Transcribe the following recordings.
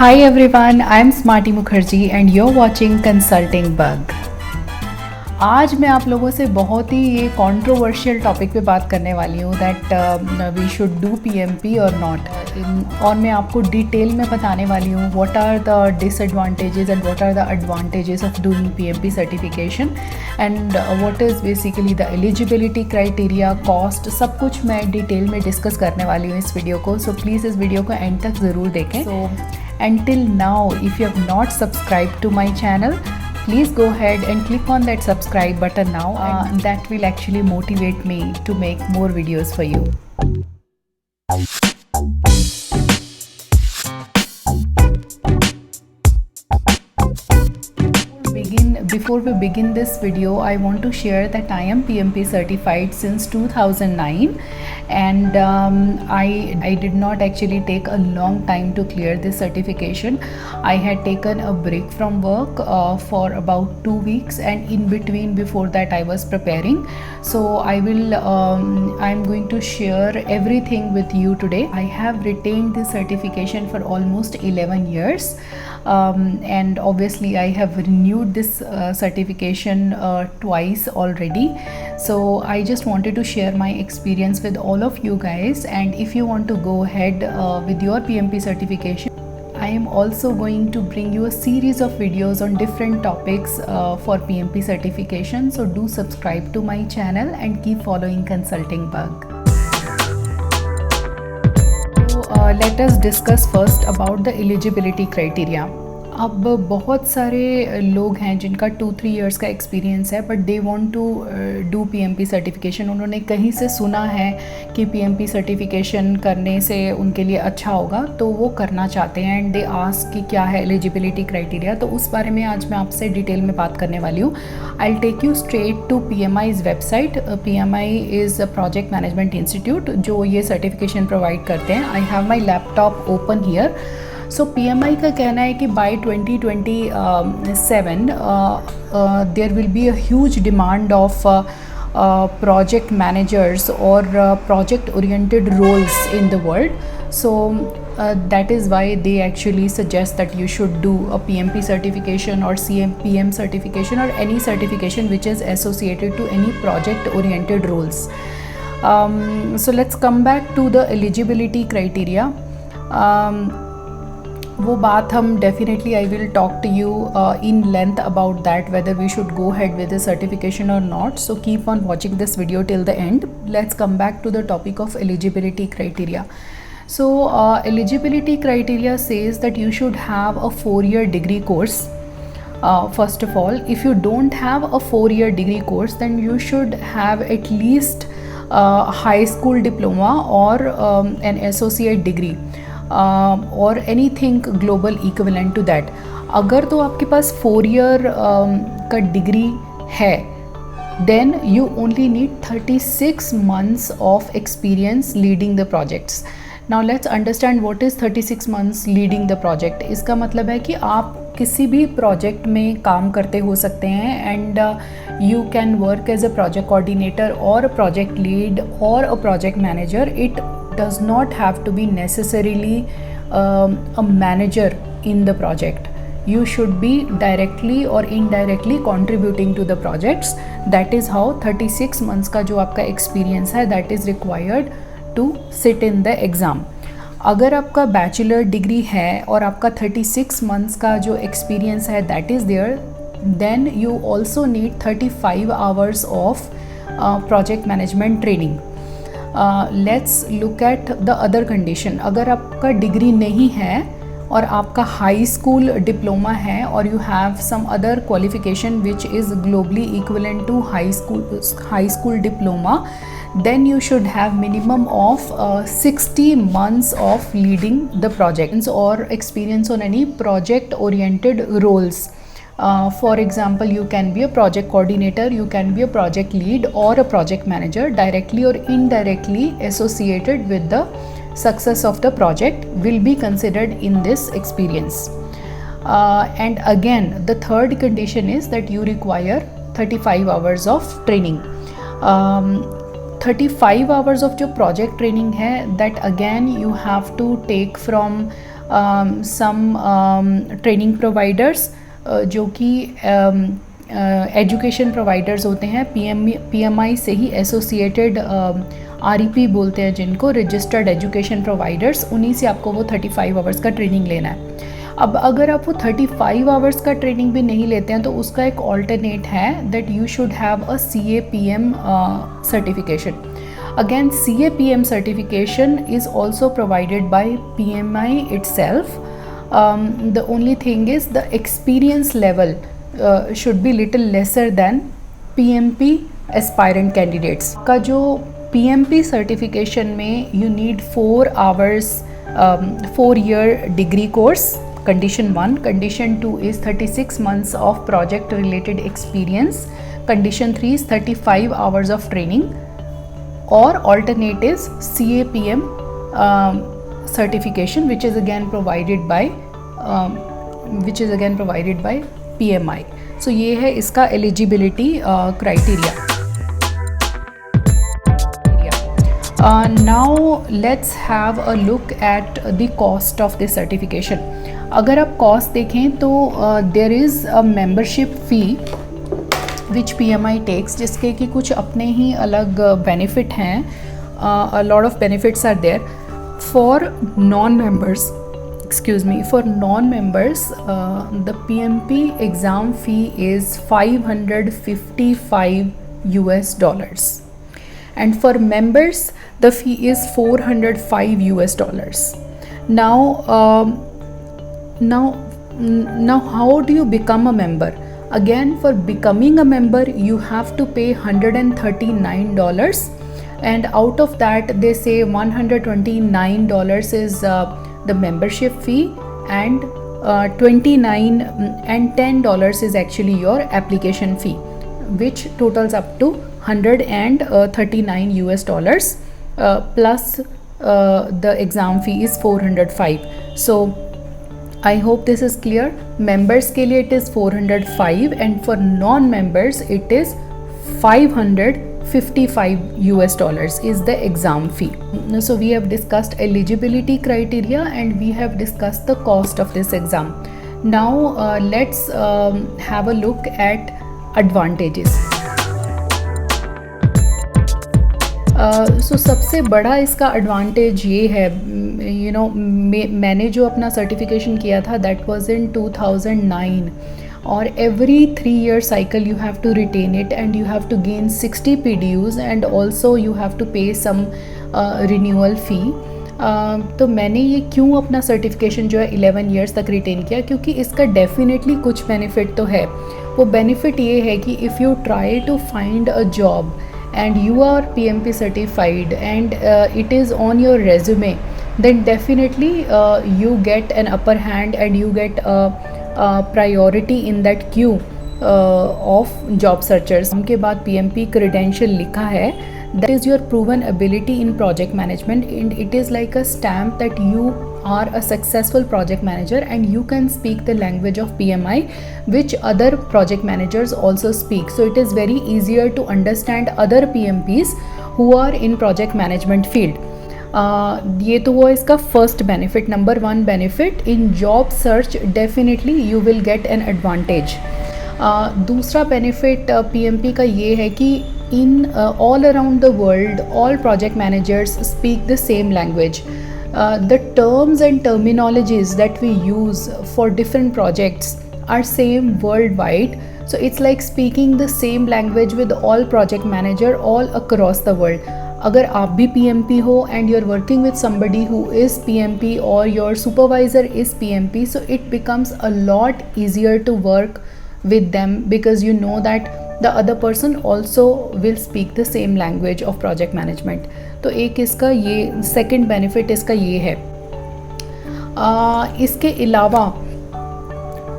Hi everyone, I am Smarty Mukherjee and you're watching Consulting Bug। आज मैं आप लोगों से बहुत ही ये कंट्रोवर्शियल टॉपिक पे बात करने वाली हूँ that we should do PMP or not. और मैं आपको डिटेल में बताने वाली हूँ what are the disadvantages and what are the advantages of doing PMP certification and what is basically the eligibility criteria, cost, सब कुछ मैं डिटेल में डिस्कस करने वाली हूँ इस वीडियो को। सो प्लीज़ इस वीडियो को एंड तक ज़रूर देखें। Until now, if you have not subscribed to my channel, please go ahead and click on that subscribe button now, and that will actually motivate me to make more videos for you. Before we begin this video, I want to share that I am PMP certified since 2009 and I did not actually take a long time to clear this certification. I had taken a break from work for about 2 weeks, and in between before that I was preparing. So I'm going to share everything with you today. I have retained this certification for almost 11 years. And obviously I have renewed this certification twice already. So I just wanted to share my experience with all of you guys, and if you want to go ahead with your PMP certification, I am also going to bring you a series of videos on different topics for PMP certification. So do subscribe to my channel and keep following Consulting Bug. Let us discuss first about the eligibility criteria. अब बहुत सारे लोग हैं जिनका 2-3 years का experience है but they want to do PMP certification. उन्होंने कहीं से सुना है कि पीएमपी सर्टिफिकेशन करने से उनके लिए अच्छा होगा तो वो करना चाहते हैं एंड दे आस्क कि क्या है एलिजिबिलिटी क्राइटेरिया। तो उस बारे में आज मैं आपसे डिटेल में बात करने वाली हूँ। I will take you straight to PMI's website. PMI is project management institute जो ये सर्टिफिकेशन प्रोवाइड करते हैं। I have my laptop open here. So PMI का कहना है कि by 2027 there will be a huge demand of project managers or project oriented roles in the world. So that is why they actually suggest that you should do a PMP certification or PM certification or any certification which is associated to any project oriented roles. So let's come back to the eligibility criteria. वो बात हम definitely I will talk to you in length about that whether we should go head with the certification और not. So keep on watching this video till the end. Let's come back to the topic of eligibility criteria. So eligibility criteria says that you should have a 4-year degree course. First of all, if you don't have a 4-year degree course, then you should have at least high school diploma or an associate degree. और anything global equivalent to that. अगर तो आपके पास 4 ईयर का डिग्री है then you only need 36 months of experience leading the projects. Now let's understand what is 36 months leading the project. इसका मतलब है कि आप किसी भी प्रोजेक्ट में काम करते हो सकते हैं and you can work as a project coordinator or a project lead or a project manager. It does not have to be necessarily a manager in the project. You should be directly or indirectly contributing to the projects. That is how 36 months का जो आपका experience है that is required to sit in the exam. अगर आपका bachelor degree है और आपका 36 months का जो experience है that is there, then you also need 35 hours of project management training. Let's look at the other condition. अगर आपका डिग्री नहीं है और आपका हाई स्कूल डिप्लोमा है और you have some other qualification which is globally equivalent to high school diploma, then you should have minimum of 60 months of leading the projects or experience on any project oriented roles. For example, you can be a project coordinator, you can be a project lead or a project manager, directly or indirectly associated with the success of the project will be considered in this experience. And again, the third condition is that you require 35 hours of training. 35 hours of जो project training है that again you have to take from some training providers जो कि education providers होते हैं, PMI से ही associated, REP बोलते हैं जिनको, रजिस्टर्ड एजुकेशन प्रोवाइडर्स, उन्हीं से आपको वो 35 आवर्स का ट्रेनिंग लेना है। अब अगर आप वो 35 आवर्स का ट्रेनिंग भी नहीं लेते हैं तो उसका एक ऑल्टरनेट है that you should have a CAPM certification. Again CAPM certification is also provided by PMI itself. The only thing is the experience level should be little lesser than PMP aspirant candidates का जो PMP certification में you need 4 hours 4-year degree course, condition 1. Condition 2 is 36 months of project related experience. Condition 3 is 35 hours of training, or alternate is CAPM certification, which is again provided by PMI. So ये है इसका eligibility criteria. Now let's have a look at the cost of this certification. अगर आप cost देखें तो there is a membership fee which PMI takes, जिसके कि कुछ अपने ही अलग benefit हैं. A lot of benefits are there. For non-members, the PMP exam fee is $555, and for members the fee is $405. Now how do you become a member? Again, for becoming a member you have to pay $139, and out of that they say $129 is the membership fee, and $10 is actually your application fee, which totals up to $139 plus the exam fee is $405. So I hope this is clear. Members के लिए it is $405, and for non-members it is $555 is the exam fee. So we have discussed eligibility criteria and we have discussed the cost of this exam. Now let's have a look at advantages. So सबसे बड़ा इसका advantage ये है, मैंने जो अपना certification किया था दैट वाज इन 2009, और every 3-year cycle you have to retain it and you have to gain 60 PDUs and also you have to pay some renewal fee. तो मैंने ये क्यों अपना सर्टिफिकेशन जो है 11 years तक रिटेन किया, क्योंकि इसका डेफिनेटली कुछ बेनिफिट तो है. वो बेनिफिट ये है कि if you try to find a job and you are PMP certified and it is on your resume, then definitely you get an upper hand and you get a priority in that queue of job searchers. उनके बाद PMP credential लिखा है, that is your proven ability in project management, and it is like a stamp that you are a successful project manager and you can speak the language of PMI which other project managers also speak. So it is very easier to understand other PMPs who are in project management field. ये तो वो इसका first benefit, number 1 benefit. In job search definitely you will get an advantage. दूसरा benefit PMP का ये है कि in all around the world all project managers speak the same language. The terms and terminologies that we use for different projects are same worldwide, so it's like speaking the same language with all project manager all across the world. अगर आप भी PMP हो and you're working with somebody who is PMP or your supervisor is PMP, so it becomes a lot easier to work with them because you know that the other person also will speak the same language of project management. तो एक इसका ये second benefit इसका ये है. इसके अलावा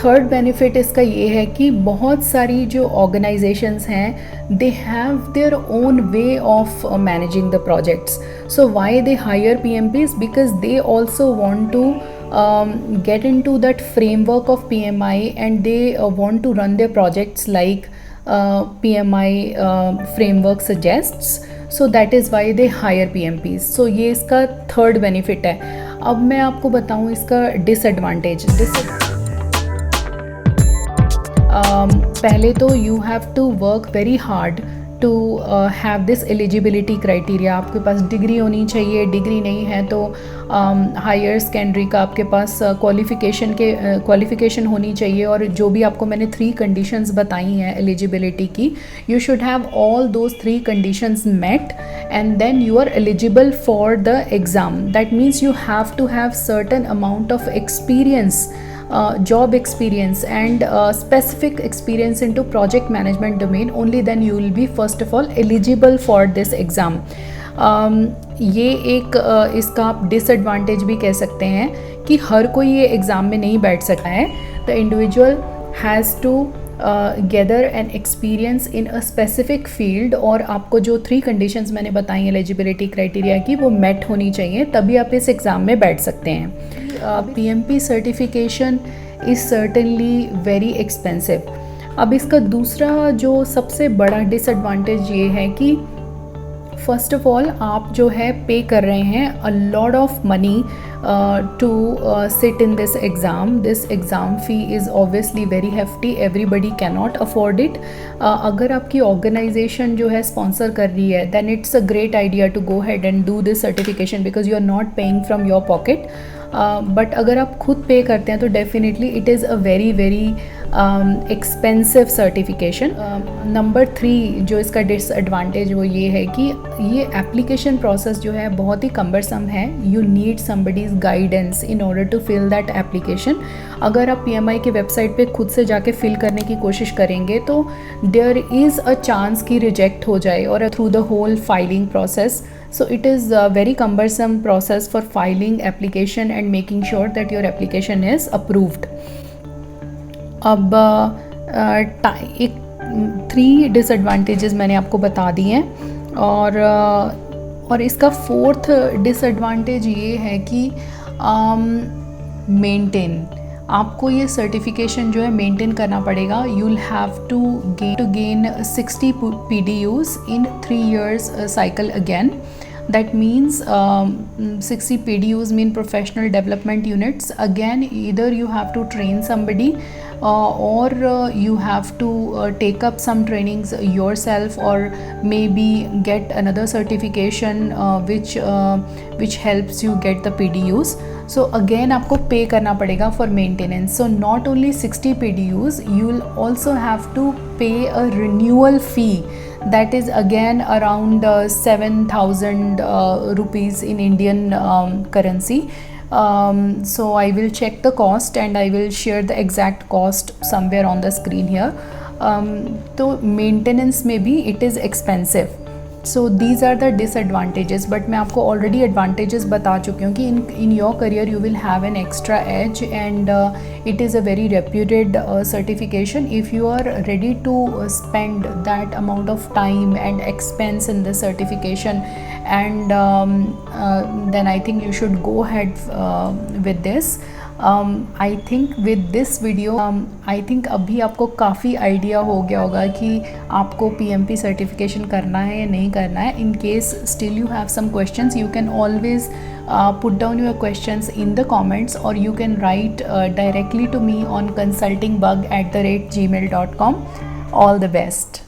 third benefit इसका ये है कि बहुत सारी जो ऑर्गेनाइजेशंस हैं they have their own way of managing the projects. So why they hire PMPs? Because they also want to get into that framework of PMI and they want to run their projects like PMI framework suggests. So that is why they hire PMPs। So ये इसका third benefit है। अब मैं आपको बताऊँ इसका disadvantage. पहले तो you have to work very hard to have this eligibility criteria. आपके पास डिग्री होनी चाहिए, डिग्री नहीं है तो हायर सेकेंडरी का आपके पास क्वालिफ़िकेशन होनी चाहिए। और जो भी आपको मैंने 3 कंडीशंस बताई हैं एलिजिबिलिटी की, you should have all those 3 conditions met and then you are eligible for the exam. That means you have to have certain amount of experience, job experience and specific experience into project management domain. Only then you will be first of all eligible for this exam. ये एक इसका आप disadvantage भी कह सकते हैं कि हर कोई ये एग्ज़ाम में नहीं बैठ सकता है। The individual has to gather an experience in a specific field, और आपको जो 3 कंडीशंस मैंने बताई एलिजिबिलिटी क्राइटेरिया की वो मेट होनी चाहिए, तभी आप इस एग्ज़ाम में बैठ सकते हैं। PMP certification is certainly very expensive. अब इसका दूसरा जो सबसे बड़ा डिसएडवांटेज ये है कि फर्स्ट ऑफ ऑल आप जो है पे कर रहे हैं a lot of money to sit in this exam. This exam fee is obviously very hefty, everybody can not afford it. अगर आपकी ऑर्गेनाइजेशन जो है स्पॉन्सर कर रही है then it's a great idea to go ahead and do this certification because you are not paying from your pocket. But अगर आप खुद पे करते हैं तो definitely it is a very very expensive certification. Number 3 जो इसका disadvantage वो ये है कि ये एप्लीकेशन प्रोसेस जो है बहुत ही कम्बरसम है। You need somebody's guidance in order to fill that application. अगर आप PMI की वेबसाइट पे खुद से जाके फिल करने की कोशिश करेंगे तो देयर इज़ अ चांस कि रिजेक्ट हो जाए और through the whole filing process. So it is a very cumbersome process for filing application and making sure that your application is approved. अब एक 3 डिसएडवांटेजेस मैंने आपको बता दिए हैं, और इसका 4th डिसएडवांटेज ये है कि मेंटेन, आपको ये सर्टिफिकेशन जो है मेंटेन करना पड़ेगा। You will have to gain 60 PDUs in 3 years cycle again. That means 60 PDUs mean professional development units. Again, either you have to train somebody or you have to take up some trainings yourself, or maybe get another certification which helps you get the PDUs. So again आपको पे करना पड़ेगा for maintenance. So not only 60 PDUs, you will also have to pay a renewal fee. That is again around 7,000 rupees in Indian currency. So I will check the cost and I will share the exact cost somewhere on the screen here. तो maintenance में भी it is expensive. So these are the disadvantages, but मैं आपको already advantages बता चुकी हूँ कि in your career you will have an extra edge, and it is a very reputed certification. If you are ready to spend that amount of time and expense in this certification, and then I think you should go ahead with this. I think with this video I think अभी आपको काफ़ी idea हो गया होगा कि आपको PMP certification करना है या नहीं करना है. In case still you have some questions, you can always put down your questions in the comments, or you can write directly to me on consultingbug@gmail.com. All the best.